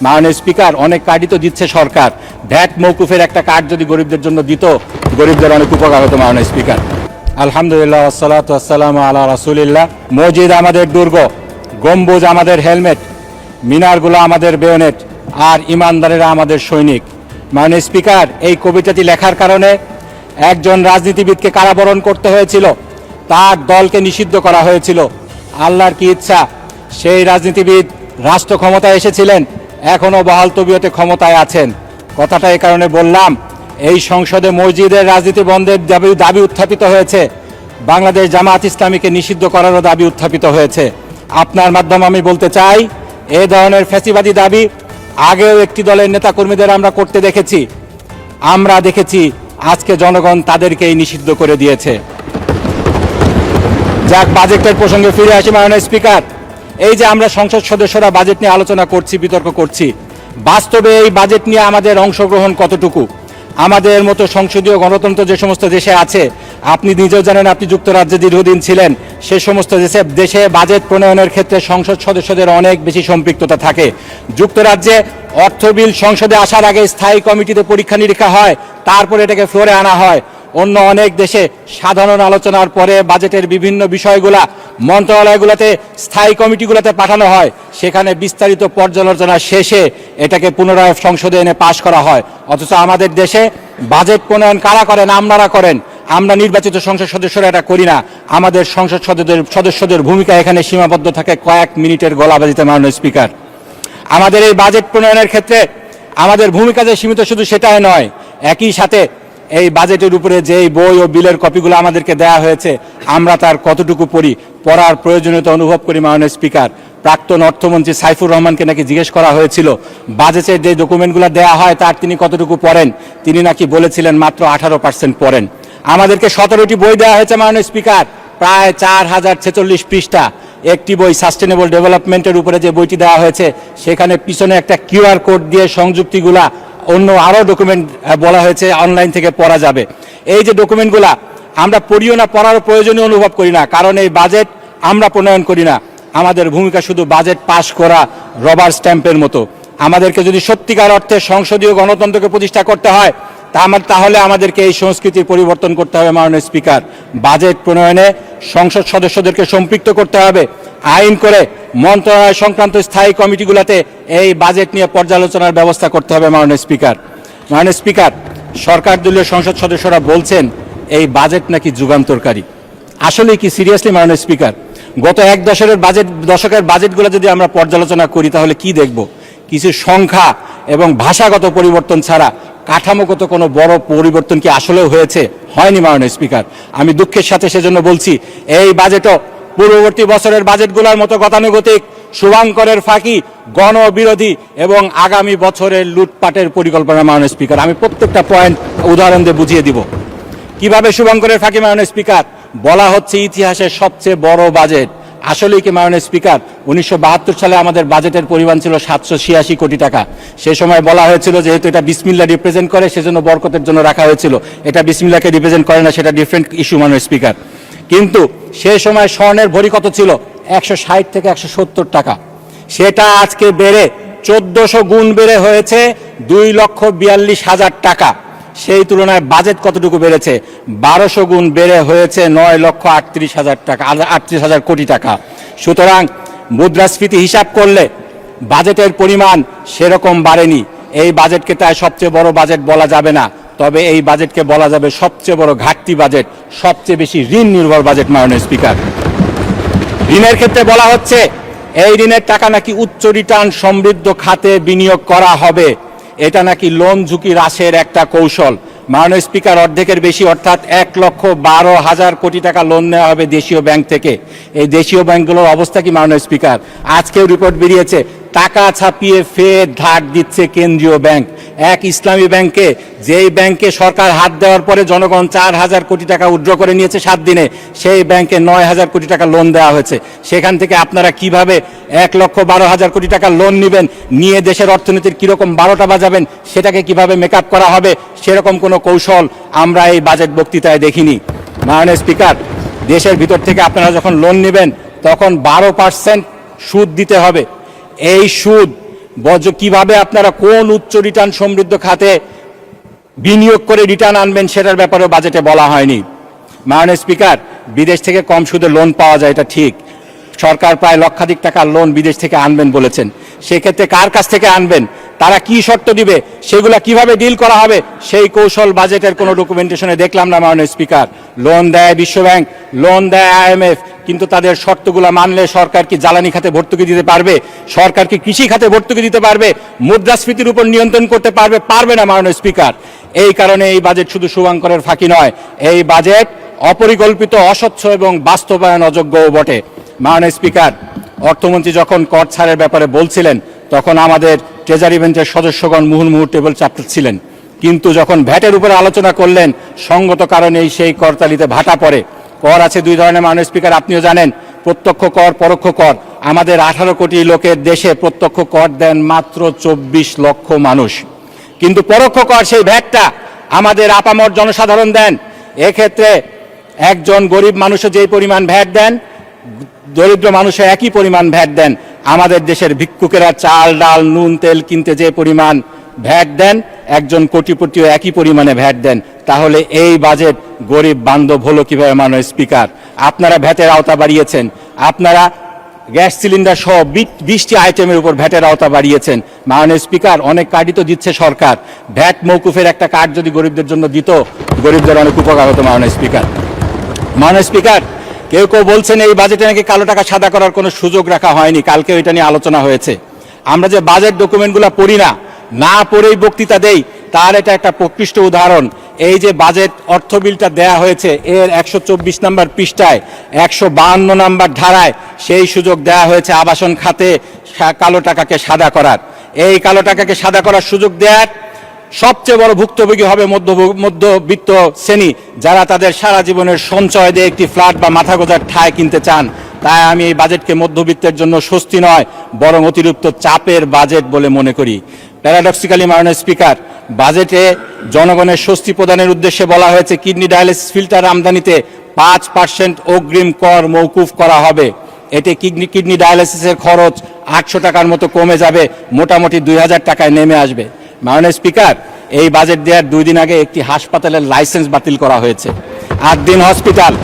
মাননীয় স্পিকার, অনেক কার্ডই তো দিচ্ছে সরকার। ভ্যাট মৌকুফের একটা কার্ড যদি গরিবদের জন্য দিত, গরিবদের অনেক উপকার হতো। মাননীয় স্পিকার, আলহামদুলিল্লাহ, আসসালাতু আসসালামু আলা রাসূলিল্লাহ। মসজিদ আমাদের দুর্গ, গম্বুজ আমাদের হেলমেট, মিনারগুলো আমাদের বেয়নেট, আর ইমানদারেরা আমাদের সৈনিক। মাননীয় স্পিকার, এই কবিতাটি লেখার কারণে একজন রাজনীতিবিদকে কারাবরণ করতে হয়েছিল, তার দলকে নিষিদ্ধ করা হয়েছিল। আল্লাহর কি ইচ্ছা, সেই রাজনীতিবিদ রাষ্ট্র ক্ষমতায় এসেছিলেন, এখনও বহাল তবিয়তে ক্ষমতায় আছেন। কথাটা এই কারণে বললাম, এই সংসদে মসজিদের রাজনীতি বন্ধের দাবি উত্থাপিত হয়েছে, বাংলাদেশ জামাত ইসলামীকে নিষিদ্ধ করারও দাবি উত্থাপিত হয়েছে। আপনার মাধ্যমে আমি বলতে চাই, এই ধরনের ফ্যাসিবাদী দাবি আগেও একটি দলের নেতাকর্মীদের আমরা করতে দেখেছি। আমরা দেখেছি আজকে জনগণ তাদেরকেই নিষিদ্ধ করে দিয়েছে। যাক, বাজেটের প্রসঙ্গে ফিরে আসি। মাননীয় স্পিকার, এই যে আমরা সংসদ সদস্যরা বাজেট নিয়ে আলোচনা করছি, বিতর্ক করছি, বাস্তবে এই বাজেট নিয়ে আমাদের অংশগ্রহণ কতটুকু? আমাদের মতো সংসদীয় গণতন্ত্র যে সমস্ত দেশে আছে, আপনি নিজেও জানেন, আপনি যুক্তরাজ্যে দীর্ঘদিন ছিলেন, সে সমস্ত দেশে বাজেট প্রণয়নের ক্ষেত্রে সংসদ সদস্যদের অনেক বেশি সম্পৃক্ততা থাকে। যুক্তরাজ্যে অর্থ বিল সংসদে আসার আগে স্থায়ী কমিটিতে পরীক্ষা নিরীক্ষা হয়, তারপরে এটাকে ফ্লোরে আনা হয়। অন্য অনেক দেশে সাধারণ আলোচনার পরে বাজেটের বিভিন্ন বিষয়গুলা মন্ত্রণালয়গুলোতে, স্থায়ী কমিটিগুলোতে পাঠানো হয়, সেখানে বিস্তারিত পর্যালোচনা শেষে এটাকে পুনরায় সংসদে এনে পাশ করা হয়। অথচ আমাদের দেশে বাজেট প্রণয়ন কারা করেন? আপনারা করেন। আমরা নির্বাচিত সংসদ সদস্যরা এটা করি না। আমাদের সংসদ সদস্যদের ভূমিকা এখানে সীমাবদ্ধ থাকে কয়েক মিনিটের গলাবাজিতে। মাননীয় স্পিকার, আমাদের এই বাজেট প্রণয়নের ক্ষেত্রে আমাদের ভূমিকা যে সীমিত শুধু সেটাই নয়, একই সাথে এই বাজেটের উপরে যেই বই ও বিলের কপিগুলো আমাদেরকে দেয়া হয়েছে, আমরা তার কতটুকু পড়ার প্রয়োজনীয়তা অনুভব করি। মাননীয় স্পিকার, প্রাক্তন অর্থমন্ত্রী সাইফুর রহমানকে নাকি জিজ্ঞেস করা হয়েছিল বাজেটের যে ডকুমেন্টগুলো দেয়া হয় তার তিনি কতটুকু পড়েন। তিনি নাকি বলেছিলেন মাত্র 18% পড়েন। আমাদেরকে 17টি বই দেওয়া হয়েছে। মাননীয় স্পিকার, প্রায় 4046 পৃষ্ঠা। একটি বই সাস্টেনেবল ডেভেলপমেন্টের উপরে যে বইটি দেওয়া হয়েছে, সেখানে পিছনে একটা QR কোড দিয়ে সংযুক্তিগুলা অন্য আরও ডকুমেন্ট বলা হয়েছে অনলাইন থেকে পড়া যাবে। এই যে ডকুমেন্টগুলা আমরা পড়িও না, পড়ার প্রয়োজনীয় অনুভব করি না, কারণ এই বাজেট আমরা প্রণয়ন করি না। আমাদের ভূমিকা শুধু বাজেট পাশ করা, রবার স্ট্যাম্পের মতো। আমাদেরকে যদি সত্যিকার অর্থে সংসদীয় গণতন্ত্রকে প্রতিষ্ঠা করতে হয়, তাহলে আমাদেরকে এই সংস্কৃতির পরিবর্তন করতে হবে। মাননীয় স্পিকার, বাজেট প্রণয়নে সংসদ সদস্যদেরকে সম্পৃক্ত করতে হবে। আইন করে মন্ত্রণালয় সংক্রান্ত স্থায়ী কমিটিগুলোতে এই বাজেট নিয়ে পর্যালোচনার ব্যবস্থা করতে হবে। মাননীয় স্পিকার, সরকার দলীয় সংসদ সদস্যরা বলছেন এই বাজেট নাকি যুগান্তরকারী। আসলে কি সিরিয়াসলি? মাননীয় স্পিকার, গত এক দশকের বাজেটগুলো যদি আমরা পর্যালোচনা করি, তাহলে কি দেখব? কিছু সংখ্যা এবং ভাষাগত পরিবর্তন ছাড়া কাঠামোগত কোনো বড় পরিবর্তন কি আসলেও হয়েছে? হয়নি। মাননীয় স্পিকার, আমি দুঃখের সাথে সেজন্য বলছি, এই বাজেটও পূর্ববর্তী বছরের বাজেটগুলোর মতো গতানুগতিক, শুভঙ্করের ফাঁকি, গণবিরোধী এবং আগামী বছরের লুটপাটের পরিকল্পনা। মাননীয় স্পিকার, আমি প্রত্যেকটা পয়েন্ট উদাহরণ দিয়ে বুঝিয়ে দিব কিভাবে শুভঙ্করের ফাঁকি। মাননীয় স্পিকার, বলা হচ্ছে ইতিহাসের সবচেয়ে বড় বাজেট। আসলেই কি? মাননীয় স্পিকার, 1972 সালে আমাদের বাজেটের পরিমাণ ছিল 786 কোটি টাকা। সে সময় বলা হয়েছিল যেহেতু এটা বিসমিল্লাহ রিপ্রেজেন্ট করে, সেজন্য বরকতের জন্য রাখা হয়েছিল। এটা বিসমিল্লাহকে রিপ্রেজেন্ট করে না, সেটা ডিফারেন্ট ইস্যু। মাননীয় স্পিকার, কিন্তু সে সময় স্বর্ণের ভরি কত ছিল? 160 থেকে 170 টাকা। সেটা আজকে বেড়ে 1400 গুণ বেড়ে হয়েছে 2,42,000 টাকা। সেই তুলনায় বাজেট কতটুকু বেড়েছে? 1200 গুণ বেড়ে হয়েছে 9,38,000 টাকা, 38,000 কোটি টাকা। সুতরাং মুদ্রাস্ফীতি হিসাব করলে বাজেটের পরিমাণ সেরকম বাড়েনি। এই বাজেটকে তাই সবচেয়ে বড় বাজেট বলা যাবে না, তবে এই বাজেটকে বলা যাবে সবচেয়ে বড় ঘাটতি বাজেট, সবচেয়ে বেশি ঋণ নির্ভর বাজেট। মাননীয় স্পিকার, ঋণের ক্ষেত্রে বলা হচ্ছে এই ঋণের টাকা নাকি উচ্চ রিটার্ন সমৃদ্ধ খাতে বিনিয়োগ করা হবে। এটা নাকি লোন ঝুঁকি হ্রাসের একটা কৌশল। মাননীয় স্পিকার, অর্ধেকের বেশি অর্থাৎ 1,12,000 কোটি টাকা লোন নেওয়া হবে দেশীয় ব্যাংক থেকে। এই দেশীয় ব্যাংকগুলোর অবস্থা কি? মাননীয় স্পিকার, আজকেও রিপোর্ট বেরিয়েছে, টাকা ছাপিয়ে ফের ধার দিচ্ছে কেন্দ্রীয় ব্যাংক। এক ইসলামী ব্যাংকে, যেই ব্যাংকে সরকার হাত দেওয়ার পরে জনগণ 4,000 কোটি টাকা উইথড্র করে নিয়েছে 7 দিনে, সেই ব্যাংকে 9,000 কোটি টাকা লোন দেওয়া হয়েছে। সেখান থেকে আপনারা কিভাবে 1,12,000 কোটি টাকা লোন নেবেন, নিয়ে দেশের অর্থনীতির কীরকম 12টা বাজাবেন, সেটাকে কিভাবে মেকআপ করা হবে, সেরকম কোনো কৌশল আমরা এই বাজেট বক্তৃতায় দেখিনি। মাননীয় স্পিকার, দেশের ভিতর থেকে আপনারা যখন লোন নেবেন তখন 12% সুদ দিতে হবে। এই সুদ কিভাবে আপনারা কোন উচ্চ রিটার্ন সমৃদ্ধ খাতে বিনিয়োগ করে রিটার্ন আনবেন সেটার ব্যাপারেও বাজেটে বলা হয়নি। মাননীয় স্পিকার, বিদেশ থেকে কম সুদে লোন পাওয়া যায়, এটা ঠিক। সরকার প্রায় লক্ষাধিক টাকার লোন বিদেশ থেকে আনবেন বলেছেন। সেক্ষেত্রে কার কাছ থেকে আনবেন, তারা কি শর্ত দিবে, সেগুলা কিভাবে ডিল করা হবে, সেই কৌশল বাজেটের কোনো ডকুমেন্টেশনে দেখলাম না। মাননীয় স্পিকার, লোন দেয় বিশ্বব্যাংক, লোন দেয় IMF, কিন্তু তাদের শর্তগুলো মানলে সরকার কি জ্বালানি খাতে ভর্তুকি দিতে পারবে? সরকার কি কৃষি খাতে ভর্তুকি দিতে পারবে? মুদ্রাস্ফীতির উপর নিয়ন্ত্রণ করতে পারবে? পারবে না মাননীয় স্পিকার। এই কারণে এই বাজেট শুধু শুভাঙ্করের ফাঁকি নয়, এই বাজেট অপরিকল্পিত, অস্বচ্ছ এবং বাস্তবায়ন অযোগ্যও বটে। মাননীয় স্পিকার, অর্থমন্ত্রী যখন কর ছাড়ের ব্যাপারে বলছিলেন তখন আমাদের ট্রেজারি বেঞ্চের সদস্যগণ মুহুর্মুহু টেবিল চাপছিলেন, কিন্তু যখন ভ্যাটের উপরে আলোচনা করলেন সঙ্গত কারণেই সেই করতালিতে ভাটা পড়ে। কর আছে দুই ধরনের মাননীয় স্পিকার, আপনিও জানেন, প্রত্যক্ষ কর, পরোক্ষ কর। আমাদের 18 কোটি লোকের দেশে প্রত্যক্ষ কর দেন মাত্র 24 লক্ষ মানুষ, কিন্তু পরোক্ষ কর সেই ভ্যাটটা আমাদের আপামর জনসাধারণ দেন। এক্ষেত্রে একজন গরিব মানুষও যেই পরিমাণ ভ্যাট দেন, দরিদ্র মানুষও একই পরিমাণ ভ্যাট দেন। আমাদের দেশের ভিক্ষুকেরা চাল, ডাল, নুন, তেল কিনতে যে পরিমাণ ভ্যাট দেন, একজন কোটিপতিও একই পরিমাণে ভ্যাট দেন। তাহলে এই বাজেট গরিব বান্ধব হলো কিভাবে মাননীয় স্পিকার? আপনারা ভ্যাটের আওতা বাড়িয়েছেন, আপনারা গ্যাস সিলিন্ডার সহ 20টি আইটেমের উপর ভ্যাটের আওতা বাড়িয়েছেন। মাননীয় স্পিকার, অনেক কার্ডই তো দিচ্ছে সরকার, ভ্যাট মৌকুফের একটা কার্ড যদি গরিবদের জন্য দিত, গরিবদের অনেক উপকার হতো। মাননীয় স্পিকার, মাননীয় স্পিকার, কেউ কেউ বলছেন এই বাজেটে নাকি কালো টাকা সাদা করার কোনো সুযোগ রাখা হয়নি। কালকে এটা নিয়ে আলোচনা হয়েছে। আমরা যে বাজেট ডকুমেন্টগুলো পড়ি না পড়েই বক্তৃতা দেই, তার এটা একটা প্রকৃষ্ট উদাহরণ। এই যে বাজেট অর্থ বিলটা দেয়া হয়েছে, এর 124 নম্বর পৃষ্ঠায় 152 নম্বর ধারায় সেই সুযোগ দেয়া হয়েছে আবাসন খাতে কালো টাকাকে সাদা করার। এই কালো টাকাকে সাদা করার সুযোগ দেওয়ার সবচেয়ে বড় ভুক্তভোগী হবে মধ্যবিত্ত শ্রেণী, যারা তাদের সারা জীবনের সঞ্চয় দিয়ে একটি ফ্ল্যাট বা মাথা গোজার ঠাঁই কিনতে চান। তাই আমি এই বাজেটকে মধ্যবিত্তের জন্য স্বস্তি নয়, বরং অতিরিক্ত চাপের বাজেট বলে মনে করি। প্যারাডক্সিক্যালি মাননীয় স্পিকার, বাজেটে জনগণের স্বস্তি প্রদানের উদ্দেশ্যে বলা হয়েছে কিডনি ডায়ালিসিস ফিল্টার আমদানিতে 5% অগ্রিম কর মৌকুফ করা হবে। এতে কিডনি ডায়ালিসিসের খরচ 800 টাকার মতো কমে যাবে, মোটামুটি 2000 টাকায় নেমে আসবে। মাননীয় স্পিকার, এই বাজেট দেওয়ার 2 দিন আগে একটি হাসপাতালের লাইসেন্স বাতিল করা হয়েছে, 8 দিন হসপিটাল।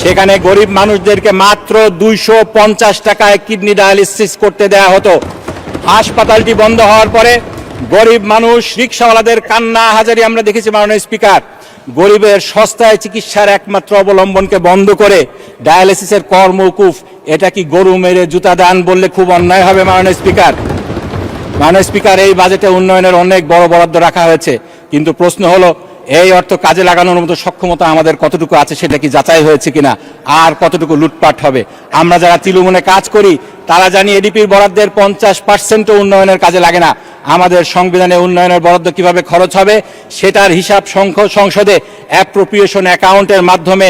সেখানে গরিব মানুষদেরকে মাত্র 250 টাকায় কিডনি ডায়ালিসিস করতে দেয়া হতো। হাসপাতালটি বন্ধ হওয়ার পরে গরিব মানুষ, রিক্সাওয়ালাদের কান্না হাজারি আমরা দেখেছি। মাননীয় স্পিকার, গরিবের সস্তায় চিকিৎসার একমাত্র অবলম্বনকে বন্ধ করে ডায়ালিসিসের কর মৌকুফ, এটা কি গরু মেরে জুতা দান বললে খুব অন্যায় হবে? মাননীয় স্পিকার, মাননীয় স্পিকার, এই বাজেটে উন্নয়নের অনেক বড় বরাদ্দ রাখা হয়েছে, কিন্তু প্রশ্ন হলো এই অর্থ কাজে লাগানোর মতো সক্ষমতা আমাদের কতটুকু আছে, সেটা কি যাচাই হয়েছে কিনা, আর কতটুকু লুটপাট হবে? আমরা যারা তৃণমূলে কাজ করি তারা জানি এডিপির বরাদ্দের 50% উন্নয়নের কাজে লাগে না। আমাদের সংবিধানে উন্নয়নের বরাদ্দ কিভাবে খরচ হবে সেটার হিসাব সংসদে অ্যাপ্রোপ্রিয়েশন অ্যাকাউন্টের মাধ্যমে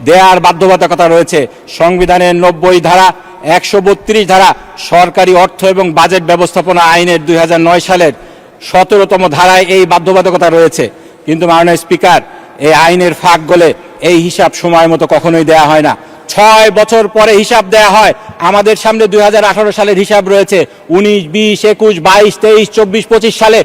দেওয়ার বাধ্যবাধকতা রয়েছে। সংবিধানের 90 ধারা, 132 ধারা, সরকারি অর্থ এবং বাজেট ব্যবস্থাপনা আইনের 2009 সালের 17তম ধারায় এই বাধ্যবাধকতা রয়েছে। কিন্তু মাননীয় স্পিকার, এই আইনের ফাঁক গলে এই হিসাব সময় মতো কখনোই দেয়া হয় না। 6 বছর পরে হিসাব দেয়া হয়। আমাদের সামনে 2018 সালের হিসাব রয়েছে, 19, 20, 21, 22, 23, 24, 25 সালে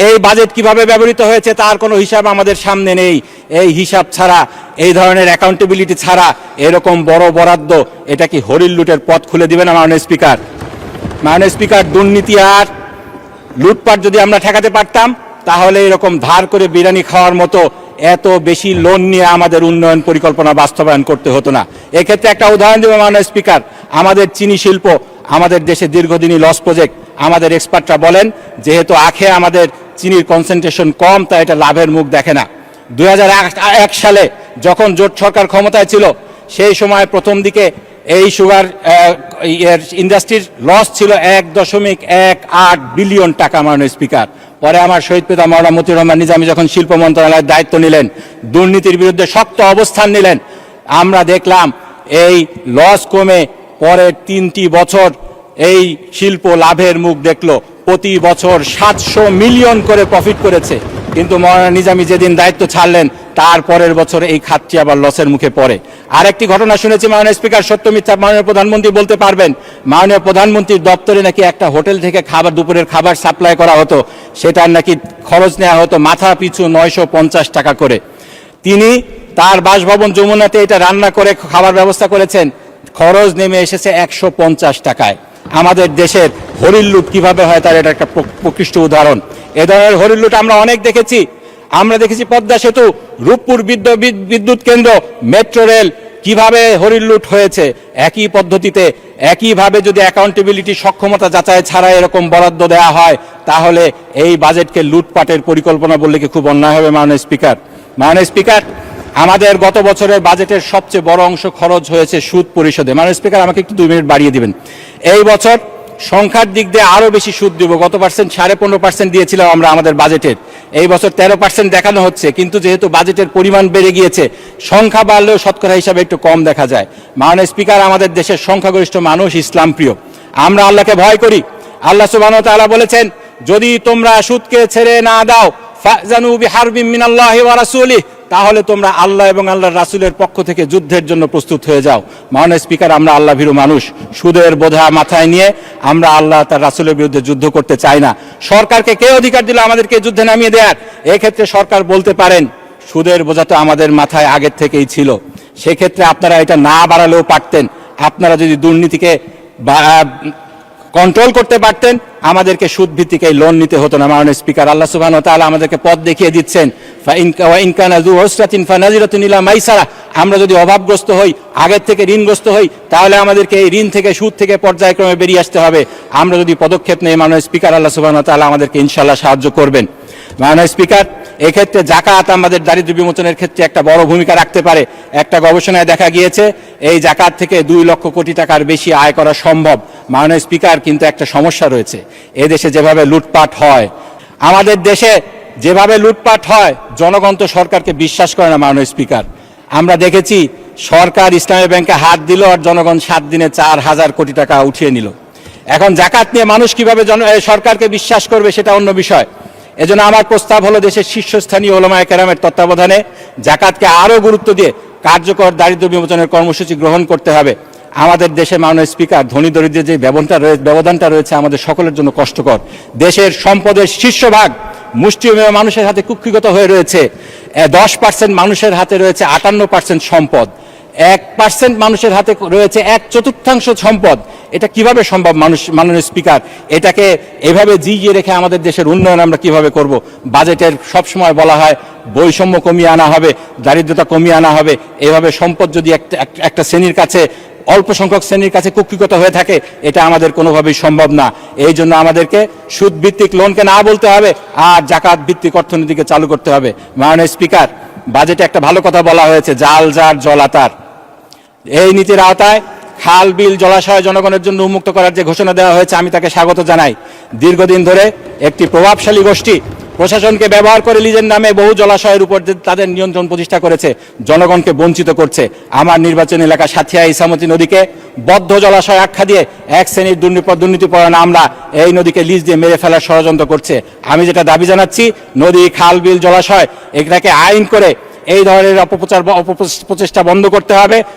এই বাজেট কিভাবে ব্যবহৃত হয়েছে তার কোনো হিসাব আমাদের সামনে নেই। এই হিসাব ছাড়া, এই ধরনের অ্যাকাউন্টেবিলিটি ছাড়া এরকম বড় বরাদ্দ, এটা কি হরিণ লুটের পথ খুলে দিবে না? মাননীয় স্পিকার, মাননীয় স্পিকার, দুর্নীতি আর লুটপাট যদি আমরা ঠেকাতে পারতাম তাহলে এরকম ধার করে বিরিয়ানি খাওয়ার মতো এত বেশি লোন নিয়ে আমাদের উন্নয়ন পরিকল্পনা বাস্তবায়ন করতে হতো না। এক্ষেত্রে একটা উদাহরণ দেব মাননীয় স্পিকার, আমাদের চিনি শিল্প আমাদের দেশে দীর্ঘদিনই লস প্রজেক্ট। আমাদের এক্সপার্টরা বলেন যেহেতু আখে আমাদের চিনির কনসেন্ট্রেশন কম, তাই এটা লাভের মুখ দেখে না। 2001 সালে যখন জোট সরকার ক্ষমতায় ছিল, সেই সময় প্রথম দিকে এই সুগার ইন্ডাস্ট্রির লস ছিল 1.18 বিলিয়ন টাকা। মাননীয় স্পিকার, পরে আমার শহীদ পিতা মাওলানা মতিউর রহমান নিজামী যখন শিল্প মন্ত্রণালয়ের দায়িত্ব নিলেন, দুর্নীতির বিরুদ্ধে শক্ত অবস্থান নিলেন, আমরা দেখলাম এই লস কমে পরের 3টি বছর এই শিল্প লাভের মুখ দেখলো। প্রতি বছর 700 মিলিয়ন করে প্রফিট করেছে। কিন্তু মাওলানা নিজামী যেদিন দায়িত্ব ছাড়লেন তারপরের বছর এই খাতটি আবার লসের মুখে পড়ে। আরেকটি ঘটনা শুনেছি মাননীয় স্পিকার, সত্য মিথ্যা মাননীয় প্রধানমন্ত্রী বলতে পারবেন, মাননীয় প্রধানমন্ত্রীর দপ্তরে নাকি একটা হোটেল থেকে দুপুরের খাবার সাপ্লাই করা হতো, সেটার নাকি খরচ নেওয়া হতো মাথা পিছু 950 টাকা করে। তিনি তার বাসভবন যমুনাতে এটা রান্না করে খাবার ব্যবস্থা করেছেন, খরচ নেমে এসেছে 150 টাকায়। আমাদের দেশের হরিণ লুট কিভাবে হয় তার এটা একটা প্রকৃষ্ট উদাহরণ। এ ধরনের হরিণ লুট আমরা অনেক দেখেছি। আমরা দেখেছি পদ্মা সেতু, রূপপুর বিদ্যুৎ কেন্দ্র, মেট্রো রেল, কিভাবে হরিণ লুট হয়েছে। একই পদ্ধতিতে একইভাবে যদি অ্যাকাউন্টেবিলিটি সক্ষমতা যাচাই ছাড়া এরকম বরাদ্দ দেওয়া হয়, তাহলে এই বাজেটকে লুটপাটের পরিকল্পনা বললে কি খুব অন্যায় হবে মাননীয় স্পিকার? মাননীয় স্পিকার, আমাদের গত বছরের বাজেটের সবচেয়ে বড় অংশ খরচ হয়েছে সুদ পরিশোধে। মাননীয় স্পিকার, আমাকে একটু 2 মিনিট বাড়িয়ে দিবেন। এই বছর সংখ্যার দিক দিয়ে আরো বেশি সুদ দিব। গত 15.5% দিয়েছিলাম আমরা আমাদের বাজেটের, এই বছর 13% দেখানো হচ্ছে। কিন্তু যেহেতু বাজেটের পরিমাণ বেড়ে গিয়েছে, সংখ্যা বাড়লেও শতকরা হিসাবে একটু কম দেখা যায়। মাননীয় স্পিকার, আমাদের দেশের সংখ্যাগরিষ্ঠ মানুষ ইসলাম প্রিয়, আমরা আল্লাহকে ভয় করি। আল্লাহ সুবহানাহু ওয়া তাআলা বলেছেন, যদি তোমরা সুদকে ছেড়ে না দাও ফাজানু বিহারবিম মিনাল্লাহি ওয়া রাসূলিহি, তাহলে তোমরা আল্লাহ এবং আল্লাহর রাসূলের পক্ষ থেকে যুদ্ধের জন্য প্রস্তুত হয়ে যাও। মাননীয় স্পিকার, আমরা আল্লাহ ভীরু মানুষ, সুদের বোঝা মাথায় নিয়ে আমরা আল্লাহ তার রাসূলের বিরুদ্ধে যুদ্ধ করতে চাই না। সরকারকে কে অধিকার দিল আমাদেরকে যুদ্ধে নামিয়ে দেওয়ার? এক্ষেত্রে সরকার বলতে পারেন, সুদের বোঝা তো আমাদের মাথায় আগের থেকেই ছিল। সেক্ষেত্রে আপনারা এটা না বাড়ালেও পারতেন। আপনারা যদি দুর্নীতিকে কন্ট্রোল করতে পারতেন, আমাদেরকে সুদ ভিত্তিক এই লোন নিতে হতো না। মাননীয় স্পিকার, আল্লাহ সুবহানাহু ওয়া তাআলা আমাদেরকে পথ দেখিয়ে দিচ্ছেন, ইন কানা যু উসরাতিন ফানাজিরাতুন ইলা মাইসারা। আমরা যদি অভাবগ্রস্ত হই, আগের থেকে ঋণগ্রস্ত হই, তাহলে আমাদেরকে এই ঋণ থেকে, সুদ থেকে পর্যায়ক্রমে বেরিয়ে আসতে হবে। আমরা যদি পদক্ষেপ নেই, মাননীয় স্পিকার, আল্লাহ সুবহানাহু ওয়া তাআলা আমাদেরকে ইনশাআল্লাহ সাহায্য করবেন। মাননীয় স্পিকার, এক্ষেত্রে জাকাত আমাদের দারিদ্র্য বিমোচনের ক্ষেত্রে একটা বড় ভূমিকা রাখতে পারে। একটা গবেষণায় দেখা গিয়েছে এই জাকাত থেকে 2 লক্ষ কোটি টাকার বেশি আয় করা সম্ভব। মাননীয় স্পিকার, কিন্তু একটা সমস্যা রয়েছে। এদেশে যেভাবে লুটপাট হয়, আমাদের দেশে যেভাবে লুটপাট হয়, জনগণ তো সরকারকে বিশ্বাস করে না। মাননীয় স্পিকার, আমরা দেখেছি সরকার ইসলামী ব্যাংকে হাত দিল আর জনগণ 7 দিনে 4000 কোটি টাকা উঠিয়ে নিল। এখন জাকাত নিয়ে মানুষ কিভাবে সরকারকে বিশ্বাস করবে সেটা অন্য বিষয়। এজন্য আমার প্রস্তাব হলো, দেশের শীর্ষস্থানীয় উলামায়ে কেরামের তত্ত্বাবধানে জাকাতকে আরো গুরুত্ব দিয়ে কার্যকর দারিদ্র্য বিমোচনের কর্মসূচি গ্রহণ করতে হবে। আমাদের দেশে মাননীয় স্পিকার, ধনী দরিদ্রের যে ব্যবধানটা রয়েছে আমাদের সকলের জন্য কষ্টকর। দেশের সম্পদের শীর্ষভাগ মুষ্টিমেয় মানুষের হাতে কুক্ষিগত হয়ে রয়েছে। 10% মানুষের হাতে রয়েছে 58% সম্পদ। 1% মানুষের হাতে রয়েছে 1/4 সম্পদ। এটা কিভাবে সম্ভব মাননীয় স্পিকার? এটাকে এভাবে জিইয়ে রেখে আমাদের দেশের উন্নয়ন আমরা কিভাবে করব? বাজেটের সবসময় বলা হয় বৈষম্য কমিয়ে আনা হবে, দারিদ্রতা কমিয়ে আনা হবে। এভাবে সম্পদ যদি একটা শ্রেণীর কাছে, অল্প সংখ্যক শ্রেণীর কাছে কুক্ষিগত হয়ে থাকে, এটা আমাদের কোনোভাবেই সম্ভব না। এই জন্য আমাদেরকে সুদ ভিত্তিক লোনকে না বলতে হবে আর জাকাত ভিত্তিক অর্থনীতিকে চালু করতে হবে। মাননীয় স্পিকার, বাজেটে একটা ভালো কথা বলা হয়েছে, জাল যার জল আতার। এই নীতির আওতায় খাল, বিল, জলাশয় জনগণের জন্য উন্মুক্ত করার যে ঘোষণা দেওয়া হয়েছে, আমি তাকে স্বাগত জানাই। দীর্ঘদিন ধরে একটি প্রভাবশালী গোষ্ঠী প্রশাসনকে ব্যবহার করে লিজের নামে বহু জলাশয়ের উপর তাদের নিয়ন্ত্রণ প্রতিষ্ঠা করেছে, জনগণকে বঞ্চিত করছে। আমার নির্বাচনী এলাকা সাথিয়া ইসামতি নদীকে বদ্ধ জলাশয় আখ্যা দিয়ে এক শ্রেণীর দুর্নীতিপরায়ণ আমরা এই নদীকে লিজ দিয়ে মেরে ফেলার ষড়যন্ত্র করছে। আমি যেটা দাবি জানাচ্ছি, নদী, খাল, বিল, জলাশয় এটাকে আইন করে এই ধরনের অপপ্রচেষ্টা বন্ধ করতে হবে।